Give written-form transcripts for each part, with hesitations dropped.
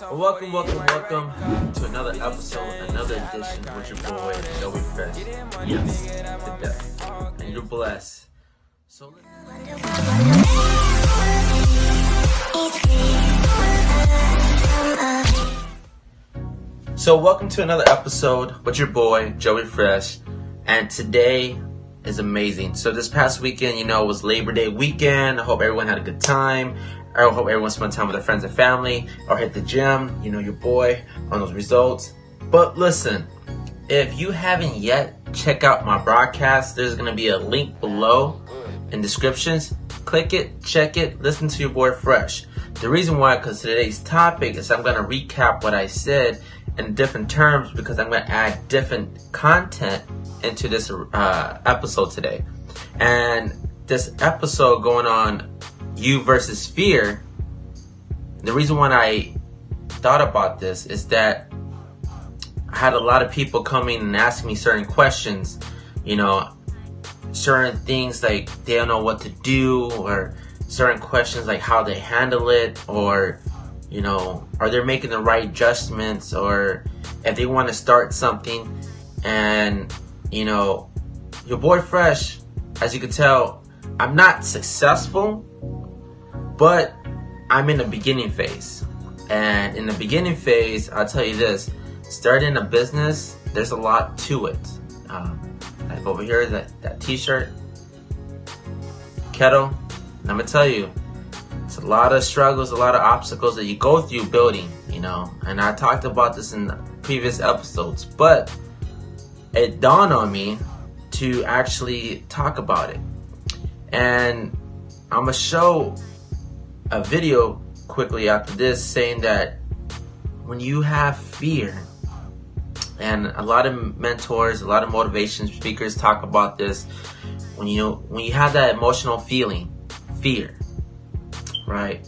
Welcome to another episode, another edition with your boy Joey Fresh. Yes, today, and you're blessed. So welcome to another episode with your boy Joey Fresh, and today is amazing. So this past weekend, was Labor Day weekend. I hope everyone had a good time. I hope everyone spent time with their friends and family or hit the gym, your boy on those results. But listen, if you haven't yet, check out my broadcast. There's going to be a link below in descriptions. Click it, check it, listen to your boy Fresh. The reason why, because today's topic is I'm going to recap what I said in different terms because I'm going to add different content into this episode today. And this episode going on you versus fear, the reason why I thought about this is that I had a lot of people coming and asking me certain questions, certain things like they don't know what to do, or certain questions like how they handle it, or are they making the right adjustments, or if they want to start something. And your boy Fresh, as you can tell, I'm not successful, but I'm in the beginning phase. And in the beginning phase, I'll tell you this, starting a business, there's a lot to it. Like over here, that t-shirt, kettle, and I'm gonna tell you, it's a lot of struggles, a lot of obstacles that you go through building, and I talked about this in previous episodes, but it dawned on me to actually talk about it. And I'm gonna show a video quickly after this saying that when you have fear, and a lot of mentors, a lot of motivation speakers talk about this, when you have that emotional feeling, fear, right?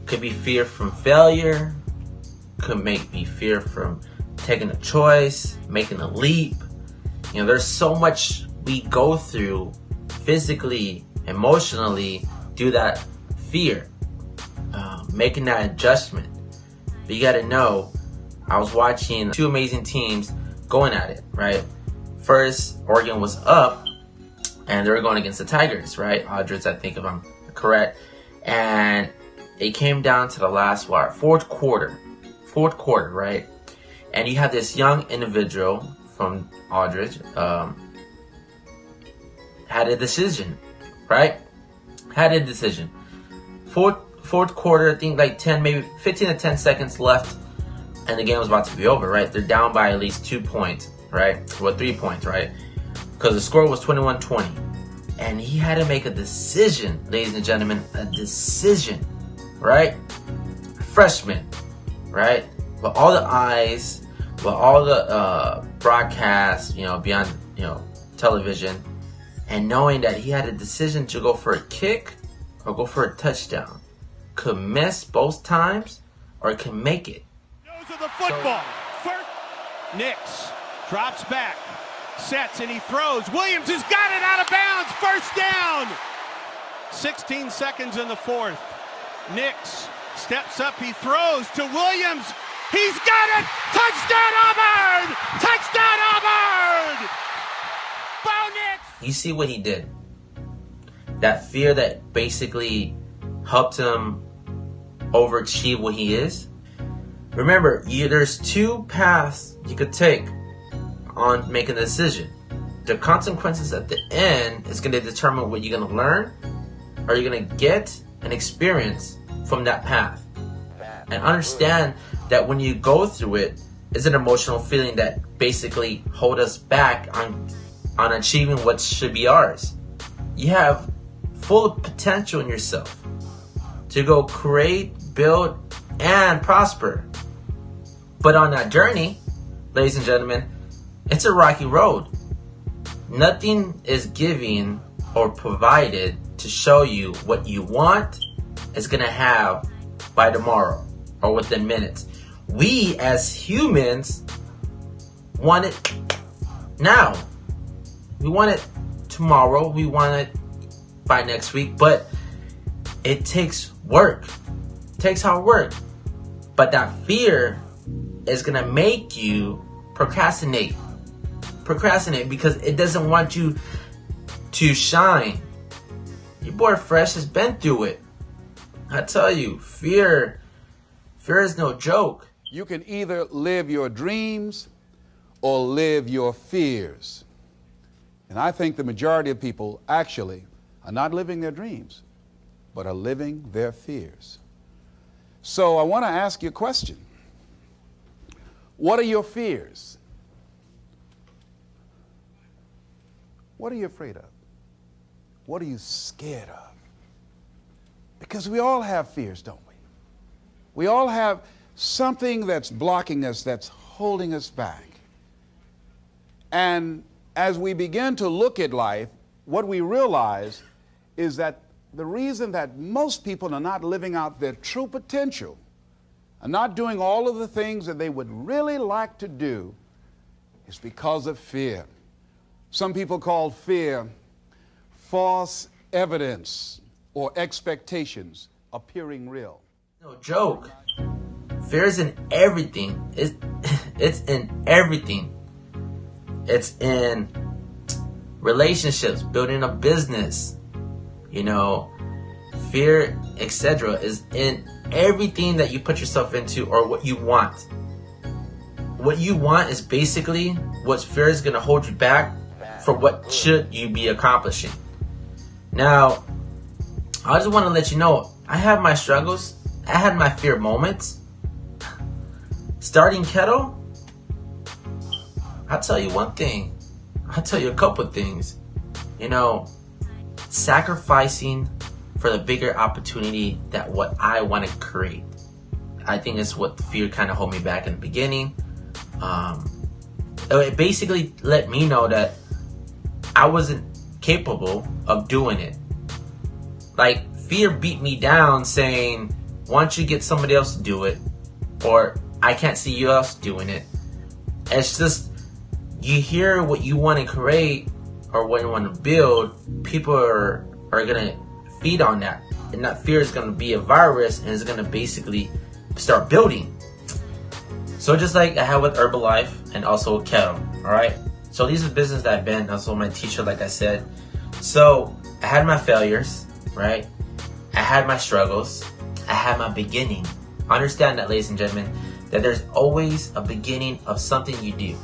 Could be fear from failure, could be fear from taking a choice, making a leap. There's so much we go through physically, emotionally, due to that fear. Making that adjustment. But you gotta know, I was watching two amazing teams going at it, right? First, Oregon was up, and they were going against the Tigers, right? Odds, I think, if I'm correct. And it came down to the last, fourth quarter, right? And you had this young individual from Aldridge, had a decision, right? Fourth quarter, I think like 15 to 10 seconds left, and the game was about to be over, right? They're down by at least 2 points, right? Well, 3 points, right? Because the score was 21-20. And he had to make a decision, ladies and gentlemen, a decision, right? Freshman, right? With all the eyes, with all the broadcasts, beyond, television, and knowing that he had a decision to go for a kick or go for a touchdown. Could miss both times or could make it. Goes to the football. First, Nix drops back, sets, and he throws. Williams has got it out of bounds. First down. 16 seconds in the fourth. Nix steps up. He throws to Williams. He's got it. Touchdown Auburn! Touchdown Auburn! Bo Nix! You see what he did? That fear that basically helped him overachieve what he is. Remember, there's two paths you could take on making a decision. The consequences at the end is going to determine what you're going to learn, or you're going to get an experience from that path. And understand that when you go through it, it's an emotional feeling that basically hold us back on achieving what should be ours. You have full potential in yourself to go create, build, and prosper. But on that journey, ladies and gentlemen, it's a rocky road. Nothing is given or provided to show you what you want is going to have by tomorrow or within minutes. We as humans want it now. We want it tomorrow. We want it by next week. But it takes work. It takes hard work. But that fear is going to make you procrastinate because it doesn't want you to shine. Your boy Fresh has been through it. I tell you, fear is no joke. You can either live your dreams or live your fears. And I think the majority of people actually are not living their dreams, but are living their fears. So I want to ask you a question. What are your fears? What are you afraid of? What are you scared of? Because we all have fears, don't we? We all have something that's blocking us, that's holding us back. And as we begin to look at life, what we realize is that the reason that most people are not living out their true potential, are not doing all of the things that they would really like to do, is because of fear. Some people call fear false evidence or expectations appearing real. No joke. Fear is in everything. It's in everything. It's in relationships, building a business, fear, etc. is in everything that you put yourself into or what you want. What you want is basically what fear is going to hold you back for what should you be accomplishing. Now, I just want to let you know, I have my struggles. I had my fear moments. Starting keto, I'll tell you one thing. I'll tell you a couple of things. Sacrificing for the bigger opportunity that what I want to create. I think it's what the fear kind of held me back in the beginning. It basically let me know that I wasn't capable of doing it. Like, fear beat me down saying, why don't you get somebody else to do it? Or, I can't see you else doing it. It's just, you hear what you want to create or what you want to build, people are going to feed on that. And that fear is going to be a virus and it's going to basically start building. So just like I have with Herbalife and also keto, alright? So these are the business that I've been, also my teacher, like I said. So I had my failures, right? I had my struggles. I had my beginning. Understand that, ladies and gentlemen, that there's always a beginning of something you do.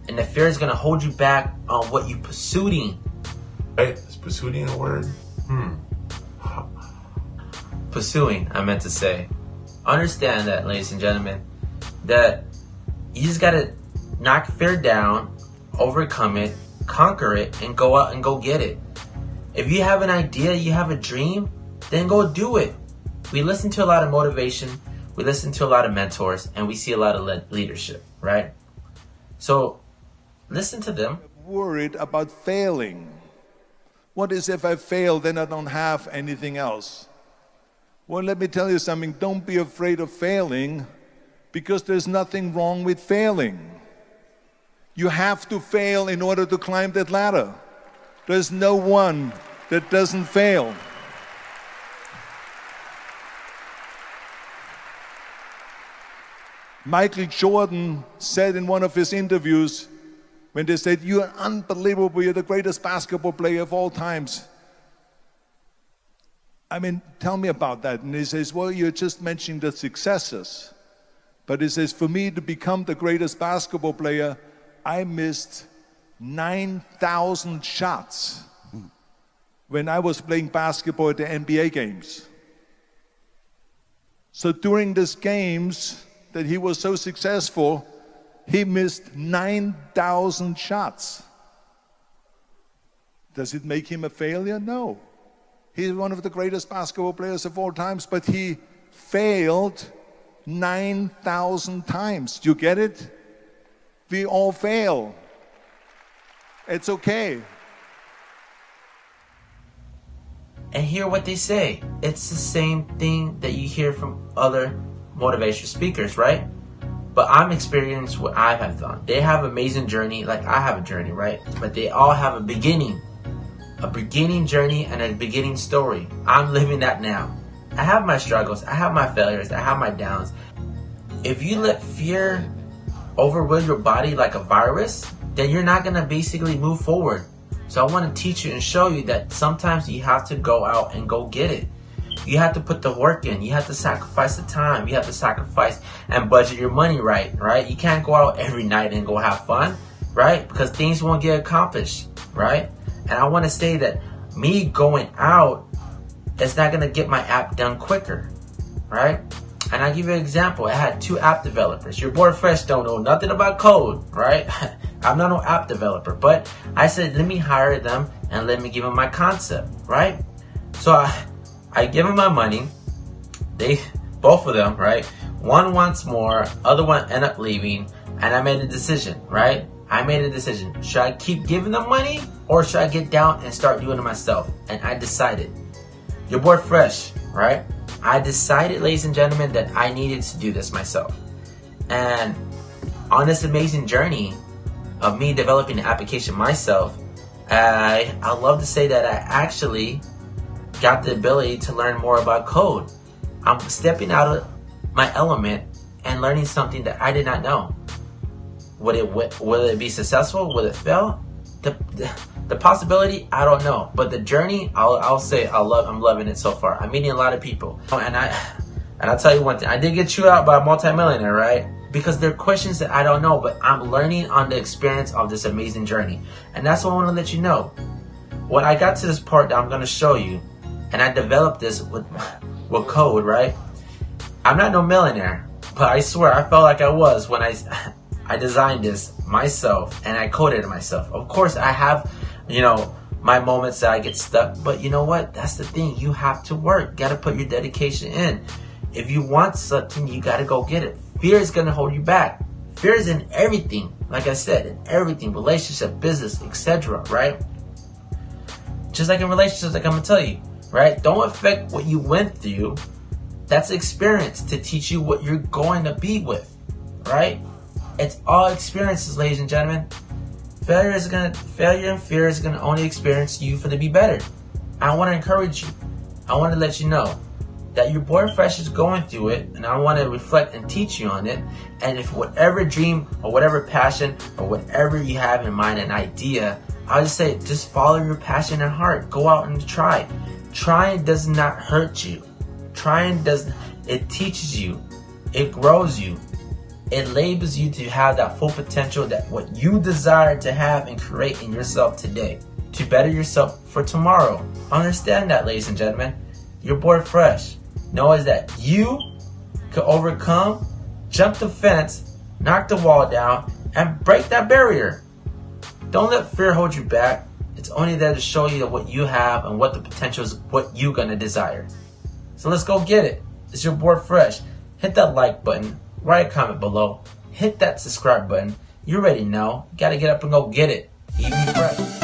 And the fear is going to hold you back on what you're pursuing. Right? Is pursuing a word? Pursuing, I meant to say. Understand that, ladies and gentlemen, that you just got to knock fear down, overcome it, conquer it, and go out and go get it. If you have an idea, you have a dream, then go do it. We listen to a lot of motivation, we listen to a lot of mentors, and we see a lot of leadership, right? So, listen to them. Worried about failing. What is if I fail, then I don't have anything else? Well, let me tell you something. Don't be afraid of failing, because there's nothing wrong with failing. You have to fail in order to climb that ladder. There's no one that doesn't fail. Michael Jordan said in one of his interviews, when they said, "You're unbelievable, you're the greatest basketball player of all times. I mean, tell me about that." And he says, "Well, you're just mentioning the successes." But he says, "For me to become the greatest basketball player, I missed 9,000 shots when I was playing basketball at the NBA games." So during these games that he was so successful, he missed 9,000 shots. Does it make him a failure? No. He's one of the greatest basketball players of all times, but he failed 9,000 times. Do you get it? We all fail. It's okay. And hear what they say. It's the same thing that you hear from other motivational speakers, right? But I'm experiencing what I have done. They have an amazing journey, like I have a journey, right? But they all have a beginning journey and a beginning story. I'm living that now. I have my struggles, I have my failures, I have my downs. if you let fear overrule your body like a virus, then you're not going to basically move forward. So I want to teach you and show you that sometimes you have to go out and go get it. You have to put the work in. You have to sacrifice the time. You have to sacrifice and budget your money right? You can't go out every night and go have fun, right? Because things won't get accomplished, right? And I want to say that me going out is not going to get my app done quicker, right? And I'll give you an example. I had 2 app developers. Your boy Fresh don't know nothing about code, right? I'm not no app developer, but I said, let me hire them and let me give them my concept, right? So I give them my money. They, both of them, right? One wants more, other one end up leaving, and I made a decision, right? I made a decision. Should I keep giving them money or should I get down and start doing it myself? And I decided. Your boy Fresh, right? I decided, ladies and gentlemen, that I needed to do this myself. And on this amazing journey of me developing the application myself, I love to say that I actually got the ability to learn more about code. I'm stepping out of my element and learning something that I did not know. Will it be successful? Will it fail? The possibility, I don't know. But the journey, I'll say I'm loving it so far. I'm meeting a lot of people. And I'll tell you one thing. I did get chewed out by a multimillionaire, right? Because there are questions that I don't know, but I'm learning on the experience of this amazing journey. And that's what I want to let you know. When I got to this part that I'm going to show you, and I developed this with code, right? I'm not no millionaire, but I swear I felt like I was when I designed this myself and I coded it myself. Of course, I have, my moments that I get stuck, but you know what? That's the thing. You have to work. You got to put your dedication in. If you want something, you got to go get it. Fear is going to hold you back. Fear is in everything. Like I said, in everything, relationship, business, etc., right? Just like in relationships, like I'm going to tell you, right? Don't affect what you went through. That's experience to teach you what you're going to be with, right? It's all experiences, ladies and gentlemen. Failure and fear is gonna only experience you for to be better. I want to encourage you. I want to let you know that your boy Fresh is going through it, and I want to reflect and teach you on it. And if whatever dream or whatever passion or whatever you have in mind, an idea, I'll just say, just follow your passion and heart. Go out and try. Trying does not hurt you. It teaches you. It grows you. It labels you to have that full potential, that what you desire to have and create in yourself today, to better yourself for tomorrow. Understand that, ladies and gentlemen. Your boy Fresh knows that you could overcome, jump the fence, knock the wall down, and break that barrier. Don't let fear hold you back. It's only there to show you what you have and what the potential is, what you're going to desire. So let's go get it. It's your boy Fresh. Hit that like button. Write a comment below. Hit that subscribe button. You already know. You got to get up and go get it. Even Fresh.